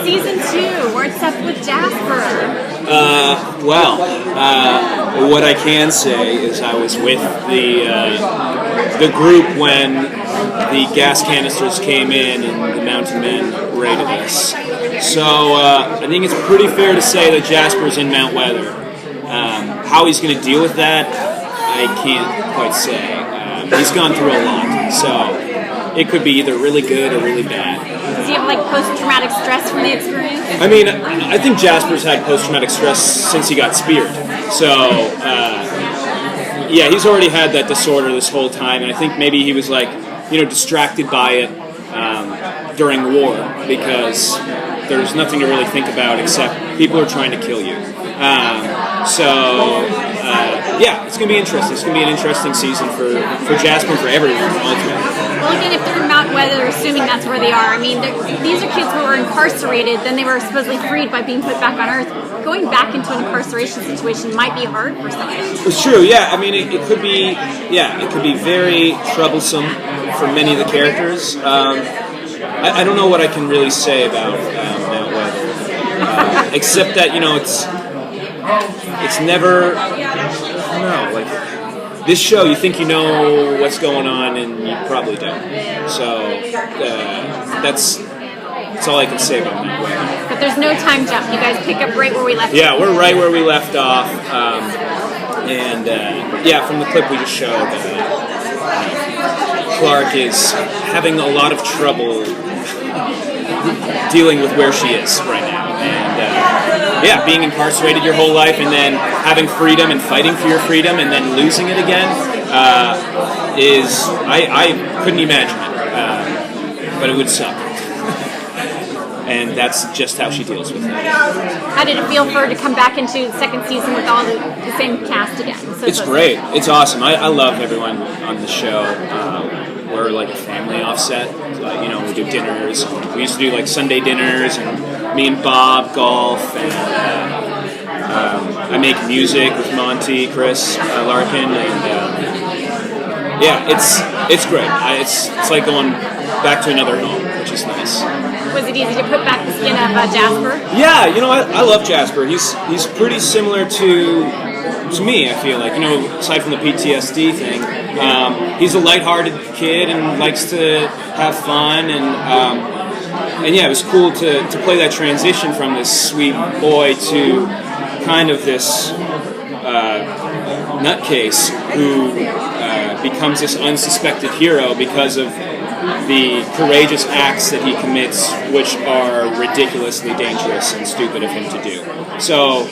season 2. What's up with Jasper? What I can say is I was with the group when the gas canisters came in and the Mountain Men raided us. So I think it's pretty fair to say that Jasper's in Mount Weather. How he's going to deal with that, I can't quite say. He's gone through a lot, so it could be either really good or really bad. Does he have like post-traumatic stress from the experience? I mean, I think Jasper's had post-traumatic stress since he got speared. So, yeah, he's already had that disorder this whole time, and I think maybe he was like, distracted by it during war because there's nothing to really think about except people are trying to kill you. Yeah, it's going to be interesting. It's going to be an interesting season for Jasper and for everyone, ultimately. Well, again, if they're in Mount Weather, assuming that's where they are, I mean, these are kids who were incarcerated, then they were supposedly freed by being put back on Earth. Going back into an incarceration situation might be hard for some. It's true, yeah. I mean, it could be, it could be very troublesome for many of the characters. I don't know what I can really say about Mount Weather, except that, it's never, I don't know, like, this show, you think you know what's going on, and you probably don't. So, that's all I can say about Mount Weather. But there's no time jump. You guys pick up right where we left off. Yeah, we're right where we left off. From the clip we just showed, Clark is having a lot of trouble dealing with where she is right now. And, being incarcerated your whole life and then having freedom and fighting for your freedom and then losing it again I couldn't imagine it. But it would suck. And that's just how she deals with it. How did it feel for her to come back into the second season with all the same cast again? It's great. It's awesome. I love everyone on the show. We're like a family offset. We do dinners. We used to do like Sunday dinners, and me and Bob golf, and I make music with Monty, Chris Larkin, and it's great. It's like going back to another home, which is nice. Was it easy to put back the skin of Jasper? Yeah, I love Jasper. He's pretty similar to me, I feel like. Aside from the PTSD thing, he's a lighthearted kid and likes to have fun, and it was cool to play that transition from this sweet boy to kind of this nutcase who becomes this unsuspected hero because of the courageous acts that he commits, which are ridiculously dangerous and stupid of him to do. So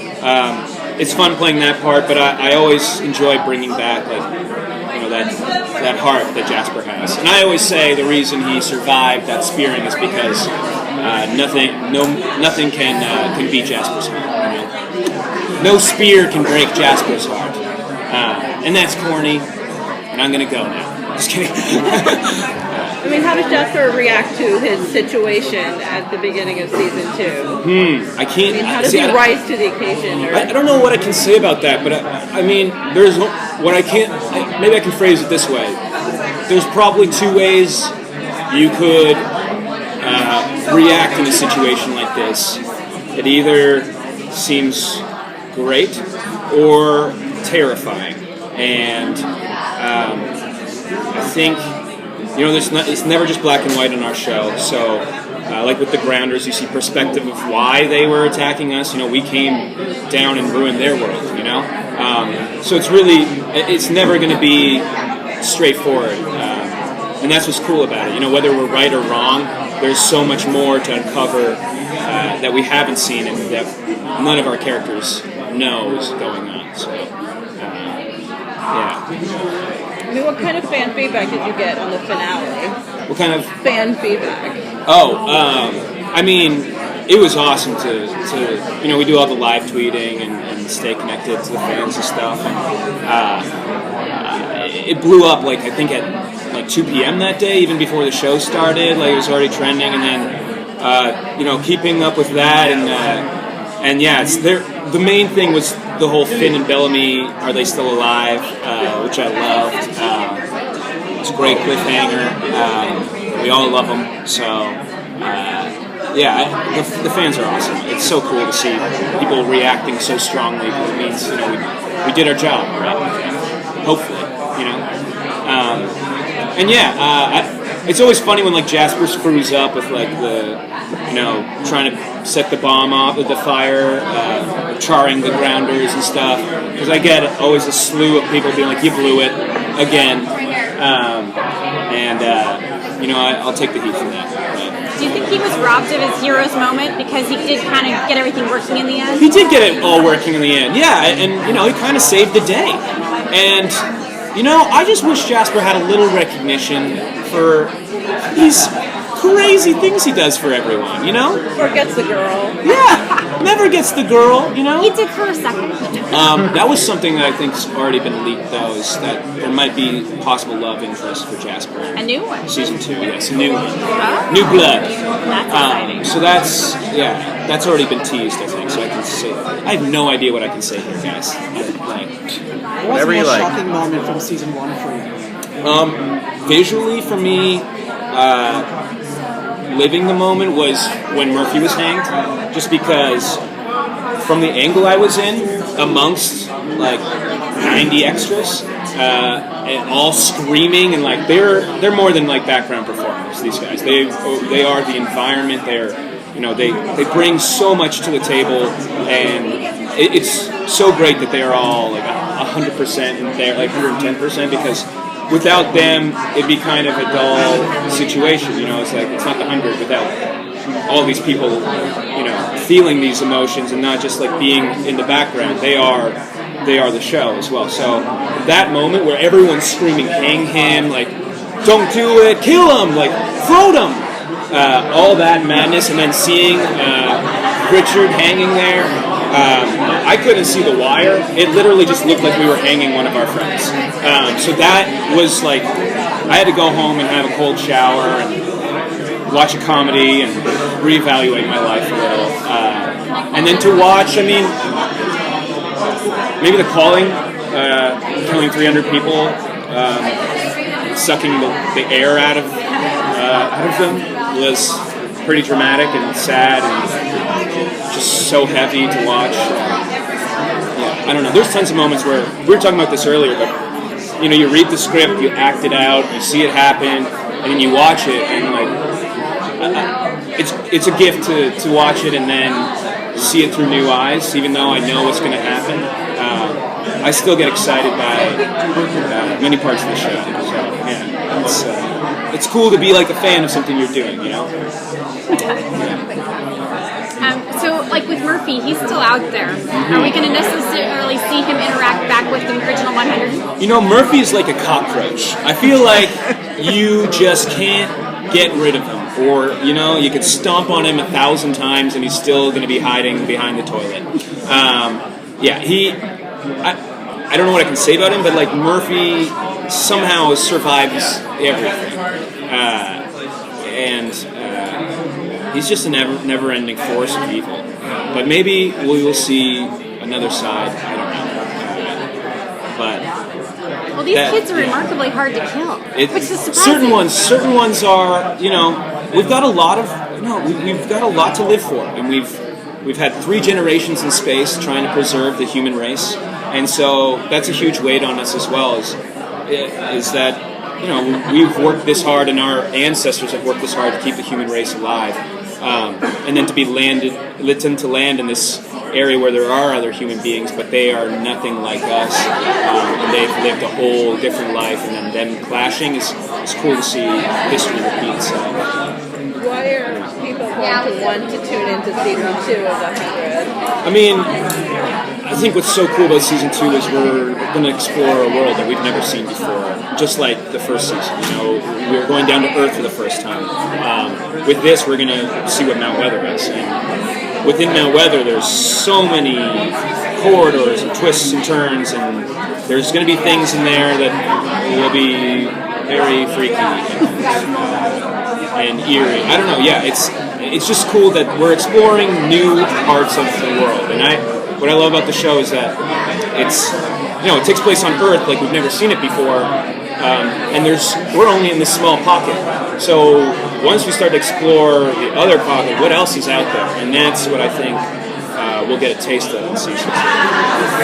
it's fun playing that part, but I always enjoy bringing back that heart that Jasper has. And I always say the reason he survived that spearing is because nothing can beat Jasper's heart. No spear can break Jasper's heart, and that's corny. And I'm gonna go now. Just kidding. I mean, how does Jasper react to his situation at the beginning of season 2? I can't. I mean, how does he rise to the occasion? I don't know what I can say about that, but I mean, there's what I can't. Maybe I can phrase it this way: there's probably two ways you could react in a situation like this. It either seems great or terrifying, and I think. It's never just black and white on our show. So, like with the Grounders, you see perspective of why they were attacking us. We came down and ruined their world. So it's never going to be straightforward, and that's what's cool about it. Whether we're right or wrong, there's so much more to uncover that we haven't seen and that none of our characters know is going on. So, I mean, what kind of fan feedback did you get on the finale? What kind of fan feedback? I mean, it was awesome to we do all the live tweeting and stay connected to the fans and stuff. And it blew up I think at 2 p.m. that day, even before the show started. It was already trending, and then keeping up with that and it's there. The main thing was the whole Finn and Bellamy, are they still alive, which I loved. It's a great cliffhanger. We all love them. So, the fans are awesome. It's so cool to see people reacting so strongly. It means we did our job, right? Hopefully, it's always funny when like Jasper screws up with like the trying to set the bomb off with the fire, charring the grounders and stuff. Because I get always a slew of people being like, "You blew it again," I'll take the heat from that. But do you think he was robbed of his hero's moment because he did kind of get everything working in the end? He did get it all working in the end, yeah, and he kind of saved the day. And I just wish Jasper had a little recognition for these crazy things he does for everyone, Or gets the girl. Yeah, never gets the girl, He did for a second. That was something that I think's already been leaked, though, is that there might be possible love interest for Jasper. A new one? Season 2, yes, a new one. Oh. New blood. That's exciting. So that's already been teased, I think, so I can say, I have no idea what I can say here, guys. What was the most shocking moment from season 1 for you? Visually, for me, living the moment was when Murphy was hanged, just because from the angle I was in, amongst like 90 extras, and all screaming, and like they're more than like background performers. These guys, they are the environment. They bring so much to the table, and it's so great that they are all like 100% and they're like 110%, because without them, it'd be kind of a dull situation. It's like it's not the 100 without all these people, feeling these emotions and not just like being in the background. They are the show as well. So that moment where everyone's screaming, "Hang him!" like, "Don't do it! Kill him!" like, "Float him!" All that madness, and then seeing Richard hanging there. I couldn't see the wire. It literally just looked like we were hanging one of our friends. So that was like, I had to go home and have a cold shower and watch a comedy and reevaluate my life a little. And then to watch, maybe The Calling, killing 300 people, sucking the air out of them was pretty dramatic and sad and just so heavy to watch. I don't know. There's tons of moments where we were talking about this earlier, but you read the script, you act it out, you see it happen, and then you watch it, and like it's a gift to watch it and then see it through new eyes. Even though I know what's going to happen, I still get excited by many parts of the show. So it's cool to be like a fan of something you're doing, So, like with Murphy, he's still out there. Are we going to necessarily see him interact back with the original 100? Murphy is like a cockroach. I feel like you just can't get rid of him. Or, you could stomp on him 1,000 times and he's still going to be hiding behind the toilet. I don't know what I can say about him, but like Murphy somehow survives everything. He's just a never-ending force of evil. But maybe we will see another side. I don't know. Well, these kids are remarkably hard to kill, which is surprising. Certain ones are. We've got a lot of. We've got a lot to live for, and we've had 3 generations in space trying to preserve the human race, and so that's a huge weight on us as well. Is that we've worked this hard, and our ancestors have worked this hard to keep the human race alive, and then to be to land in this area where there are other human beings, but they are nothing like us, and they've lived a whole different life, and then them clashing is cool to see history repeat itself. Why are people going to want to tune into season 2 of 100? I think what's so cool about season 2 is we're going to explore a world that we've never seen before, just like the first season. We're going down to Earth for the first time. With this, we're going to see what Mount Weather is. And within Mount Weather, there's so many corridors and twists and turns, and there's going to be things in there that will be very freaky and eerie. I don't know. Yeah, it's just cool that we're exploring new parts of the world, and what I love about the show is that it takes place on Earth like we've never seen it before, and we're only in this small pocket. So once we start to explore the other pocket, what else is out there? And that's what I think we'll get a taste of in season 2.